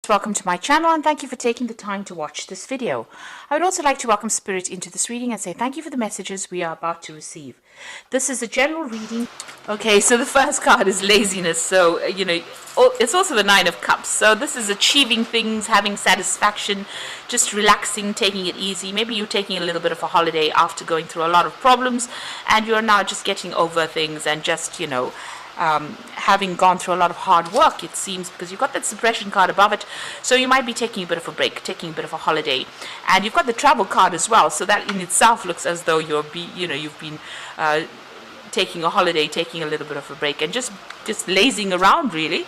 Welcome to my channel and thank you for taking the time to watch this video. I would also like to welcome Spirit into this reading and say thank you for the messages we are about to receive. This is a general reading. Okay, so the first card is laziness. So, it's also the Nine of Cups. So this is achieving things, having satisfaction, just relaxing, taking it easy. Maybe you're taking a little bit of a holiday after going through a lot of problems and you're now just getting over things and just, having gone through a lot of hard work, it seems, because you've got that suppression card above it. So you might be taking a bit of a break, taking a bit of a holiday. And you've got the travel card as well. So that in itself looks as though you've been taking a holiday, taking a little bit of a break, and just lazing around, really.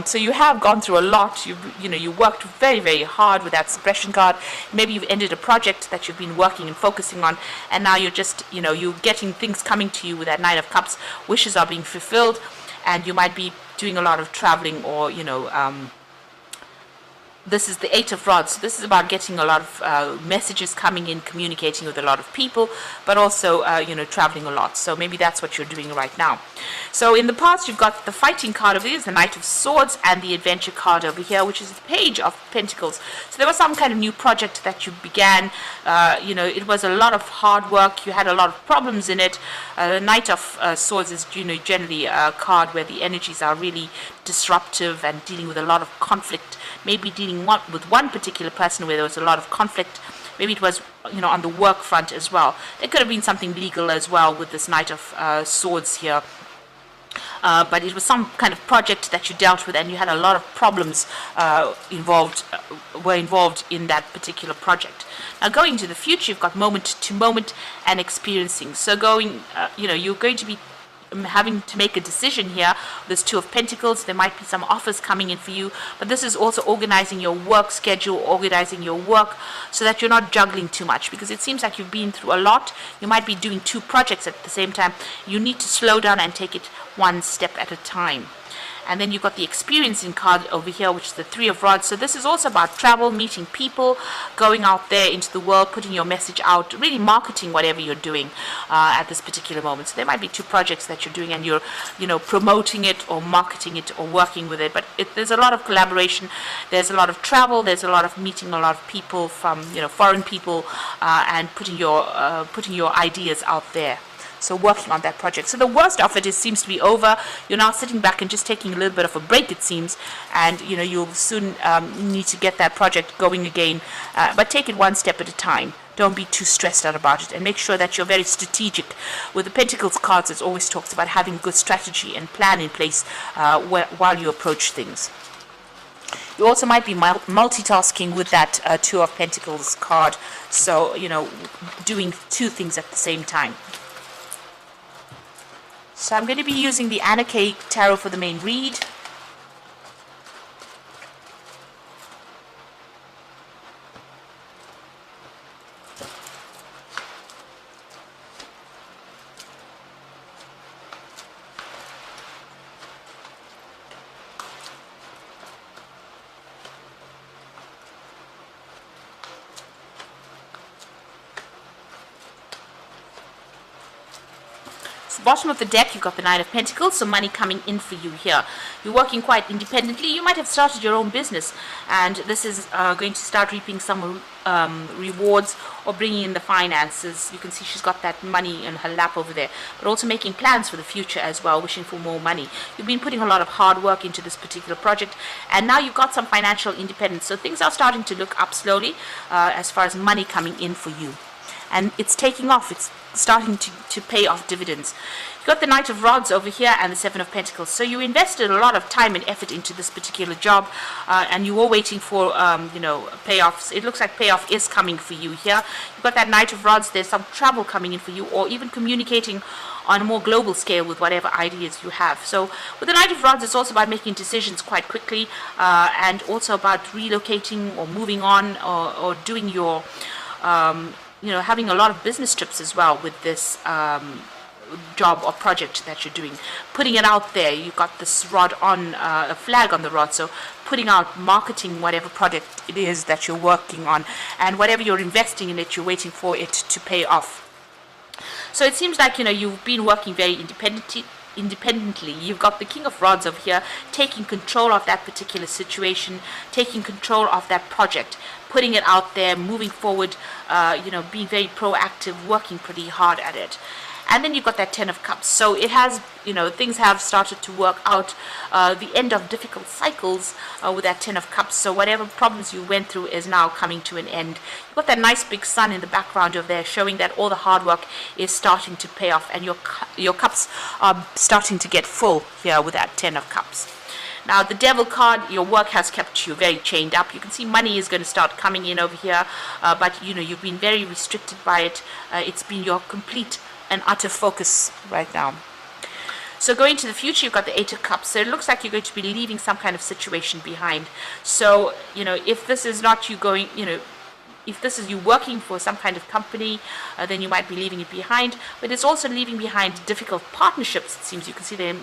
So you have gone through a lot. You worked very, very hard with that suppression card. Maybe you've ended a project that you've been working and focusing on, and now you're just, you're getting things coming to you with that Nine of Cups. Wishes are being fulfilled, and you might be doing a lot of traveling, or this is the Eight of Rods. So this is about getting a lot of messages coming in, communicating with a lot of people, but also, traveling a lot. So maybe that's what you're doing right now. So in the past, you've got the fighting card over here, the Knight of Swords, and the adventure card over here, which is the Page of Pentacles. So there was some kind of new project that you began. It was a lot of hard work. You had a lot of problems in it. Knight of Swords is, generally a card where the energies are really disruptive and dealing with a lot of conflict. Maybe dealing with one particular person where there was a lot of conflict. Maybe it was, on the work front as well. There could have been something legal as well with this Knight of Swords here. But it was some kind of project that you dealt with, and you had a lot of problems involved in that particular project. Now, going to the future, you've got moment to moment and experiencing. So you're going to be having to make a decision here. There's Two of Pentacles. There might be some offers coming in for you, but this is also organizing your work schedule, organizing your work so that you're not juggling too much, because it seems like you've been through a lot. You might be doing two projects at the same time. You need to slow down and take it one step at a time. And then you've got the experiencing card over here, which is the Three of Rods. So this is also about travel, meeting people, going out there into the world, putting your message out, really marketing whatever you're doing at this particular moment. So there might be two projects that you're doing and you're, promoting it or marketing it or working with it. But there's a lot of collaboration. There's a lot of travel. There's a lot of meeting a lot of people from, foreign people and putting your ideas out there. So working on that project. So the worst of it seems to be over. You're now sitting back and just taking a little bit of a break, it seems. And, you'll soon need to get that project going again. But take it one step at a time. Don't be too stressed out about it. And make sure that you're very strategic. With the Pentacles cards, it always talks about having good strategy and plan in place while you approach things. You also might be multitasking with that Two of Pentacles card. So, doing two things at the same time. So I'm going to be using the Anna K Tarot for the main read. Bottom of the deck, you've got the Nine of Pentacles, so money coming in for you here. You're working quite independently. You might have started your own business, and this is going to start reaping some rewards or bringing in the finances. You can see she's got that money in her lap over there, but also making plans for the future as well, wishing for more money. You've been putting a lot of hard work into this particular project, and now you've got some financial independence. So things are starting to look up slowly as far as money coming in for you. And it's taking off. It's starting to pay off dividends. You've got the Knight of Rods over here and the Seven of Pentacles. So you invested a lot of time and effort into this particular job, and you were waiting for, payoffs. It looks like payoff is coming for you here. You've got that Knight of Rods. There's some travel coming in for you, or even communicating on a more global scale with whatever ideas you have. So with the Knight of Rods, it's also about making decisions quite quickly, and also about relocating or moving on, or doing your having a lot of business trips as well with this job or project that you're doing. Putting it out there. You've got this rod on, a flag on the rod, so putting out, marketing whatever project it is that you're working on, and whatever you're investing in it, you're waiting for it to pay off. So it seems like, you've been working very independently, independently. You've got the King of Rods over here taking control of that particular situation, taking control of that project, putting it out there, moving forward, being very proactive, working pretty hard at it. And then you've got that Ten of Cups. So it has, things have started to work out. The end of difficult cycles with that Ten of Cups. So whatever problems you went through is now coming to an end. You've got that nice big sun in the background over there, showing that all the hard work is starting to pay off, and your cups are starting to get full here with that Ten of Cups. Now, the Devil card, your work has kept you very chained up. You can see money is going to start coming in over here, but you've been very restricted by it. It's been your complete and utter focus right now. So going to the future, you've got the Eight of Cups. So it looks like you're going to be leaving some kind of situation behind. So, if this is not you going, if this is you working for some kind of company, then you might be leaving it behind. But it's also leaving behind difficult partnerships, it seems. You can see them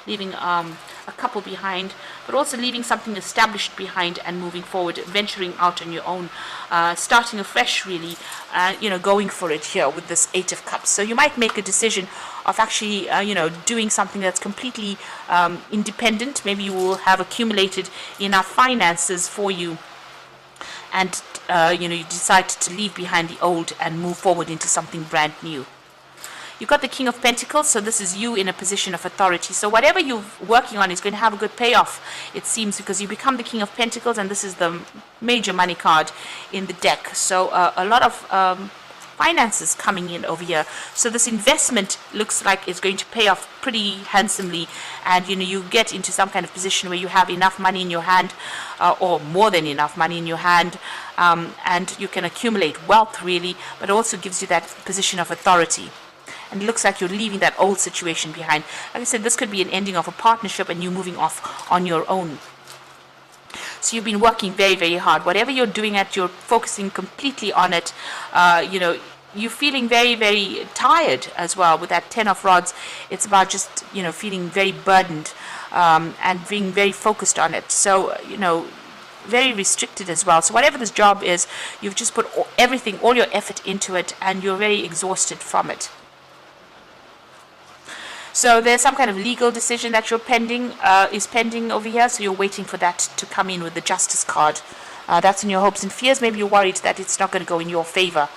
leaving a couple behind, but also leaving something established behind and moving forward, venturing out on your own, starting afresh, really, going for it here with this Eight of Cups. So you might make a decision of actually, doing something that's completely independent. Maybe you will have accumulated enough finances for you, and you decide to leave behind the old and move forward into something brand new. You've got the King of Pentacles, so this is you in a position of authority. So whatever you're working on is going to have a good payoff, it seems, because you become the King of Pentacles, and this is the major money card in the deck. So a lot of finances coming in over here. So this investment looks like it's going to pay off pretty handsomely, and you get into some kind of position where you have enough money in your hand, or more than enough money in your hand, and you can accumulate wealth, really, but also gives you that position of authority. And it looks like you're leaving that old situation behind. Like I said, this could be an ending of a partnership and you moving off on your own. So you've been working very, very hard. Whatever you're doing you're focusing completely on it. You're feeling very, very tired as well with that Ten of Rods. It's about just, feeling very burdened, and being very focused on it. So, very restricted as well. So whatever this job is, you've just put everything, all your effort into it, and you're very exhausted from it. So there's some kind of legal decision that you're is pending over here. So you're waiting for that to come in with the Justice card. That's in your hopes and fears. Maybe you're worried that it's not going to go in your favor.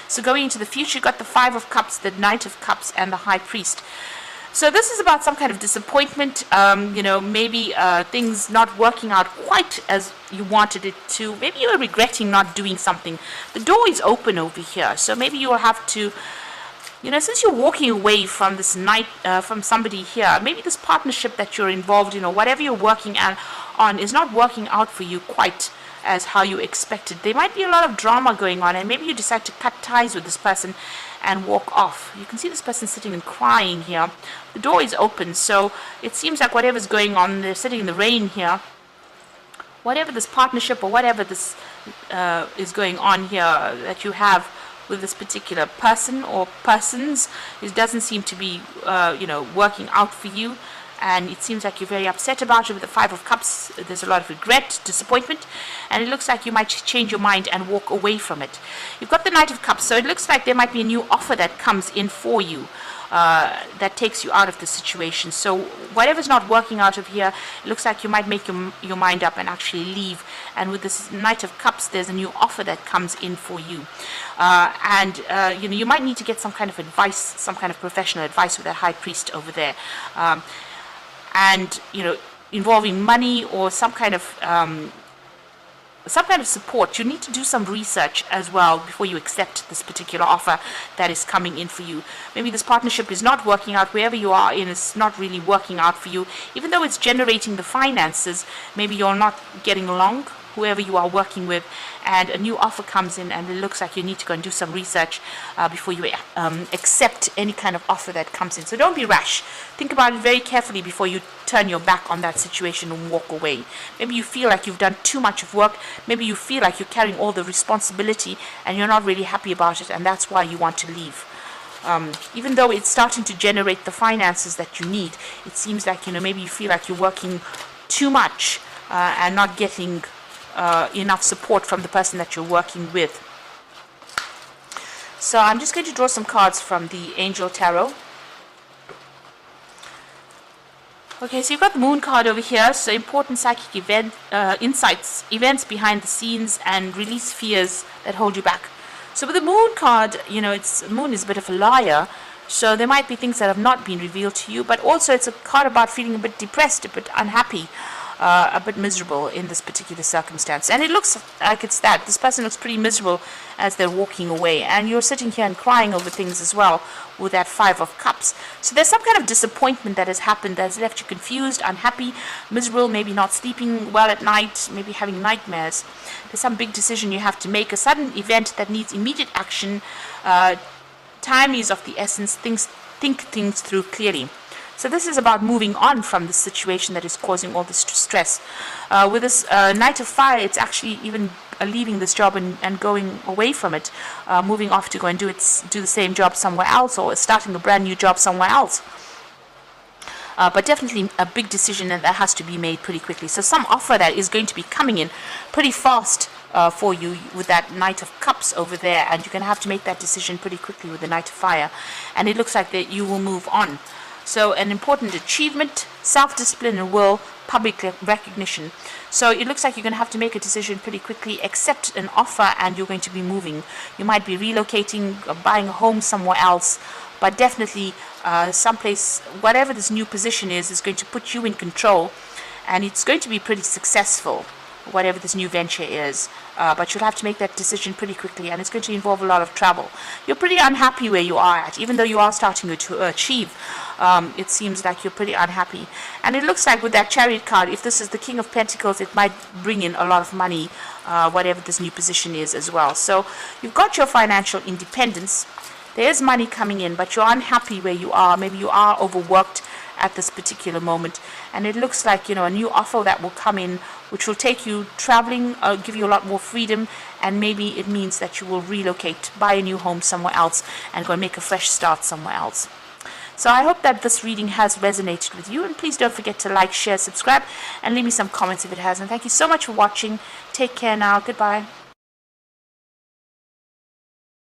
So going into the future, you've got the Five of Cups, the Knight of Cups, and the High Priest. So this is about some kind of disappointment, maybe things not working out quite as you wanted it to. Maybe you're regretting not doing something. The door is open over here. So maybe you'll have to, since you're walking away from this from somebody here, maybe this partnership that you're involved in, or whatever you're working on is not working out for you quite as how you expected. There might be a lot of drama going on, and maybe you decide to cut ties with this person and walk off. You can see this person sitting and crying here. The door is open, so it seems like whatever's going on, they're sitting in the rain here. Whatever this partnership or whatever this is going on here that you have with this particular person or persons, it doesn't seem to be, working out for you. And it seems like you're very upset about it. With the Five of Cups, there's a lot of regret, disappointment, and it looks like you might change your mind and walk away from it. You've got the Knight of Cups, so it looks like there might be a new offer that comes in for you, that takes you out of the situation. So whatever's not working out of here, it looks like you might make your mind up and actually leave. And with this Knight of Cups, there's a new offer that comes in for you. You might need to get some kind of advice, some kind of professional advice with that High Priest over there. Involving money or some kind of support. You need to do some research as well before you accept this particular offer that is coming in for you. Maybe this partnership is not working out. Wherever you are in, it's not really working out for you. Even though it's generating the finances, maybe you're not getting along, whoever you are working with, and a new offer comes in, and it looks like you need to go and do some research before you accept any kind of offer that comes in. So don't be rash. Think about it very carefully before you turn your back on that situation and walk away. Maybe you feel like you've done too much of work. Maybe you feel like you're carrying all the responsibility and you're not really happy about it, and that's why you want to leave. Even though it's starting to generate the finances that you need, it seems like, maybe you feel like you're working too much and not getting enough support from the person that you're working with. So I'm just going to draw some cards from the Angel Tarot. Okay, so you've got the moon card over here. So important psychic insights, events behind the scenes, and release fears that hold you back. So with the moon card, moon is a bit of a liar. So there might be things that have not been revealed to you, but also it's a card about feeling a bit depressed, a bit unhappy, a bit miserable in this particular circumstance. And it looks like it's that. This person looks pretty miserable as they're walking away. And you're sitting here and crying over things as well with that Five of Cups. So there's some kind of disappointment that has happened that has left you confused, unhappy, miserable, maybe not sleeping well at night, maybe having nightmares. There's some big decision you have to make, a sudden event that needs immediate action. Time is of the essence. Think things through clearly. So this is about moving on from the situation that is causing all this stress. With this Knight of Fire, it's actually even leaving this job and going away from it, moving off to go and do the same job somewhere else, or starting a brand new job somewhere else. But definitely a big decision that has to be made pretty quickly. So some offer that is going to be coming in pretty fast for you with that Knight of Cups over there, and you're going to have to make that decision pretty quickly with the Knight of Fire. And it looks like that you will move on. So an important achievement, self-discipline and will, public recognition. So it looks like you're going to have to make a decision pretty quickly, accept an offer, and you're going to be moving. You might be relocating, buying a home somewhere else, but definitely someplace, whatever this new position is going to put you in control, and it's going to be pretty successful, whatever this new venture is. But you'll have to make that decision pretty quickly, and it's going to involve a lot of travel. You're pretty unhappy where you are at, even though you are starting to achieve. It seems like you're pretty unhappy. And it looks like with that Chariot card, if this is the King of Pentacles, it might bring in a lot of money, whatever this new position is as well. So you've got your financial independence. There's money coming in, but you're unhappy where you are. Maybe you are overworked at this particular moment, and it looks like a new offer that will come in, which will take you traveling, give you a lot more freedom, and maybe it means that you will relocate, buy a new home somewhere else, and go and make a fresh start somewhere else. So I hope that this reading has resonated with you, and please don't forget to like, share, subscribe, and leave me some comments if it has. And thank you so much for watching. Take care now. Goodbye.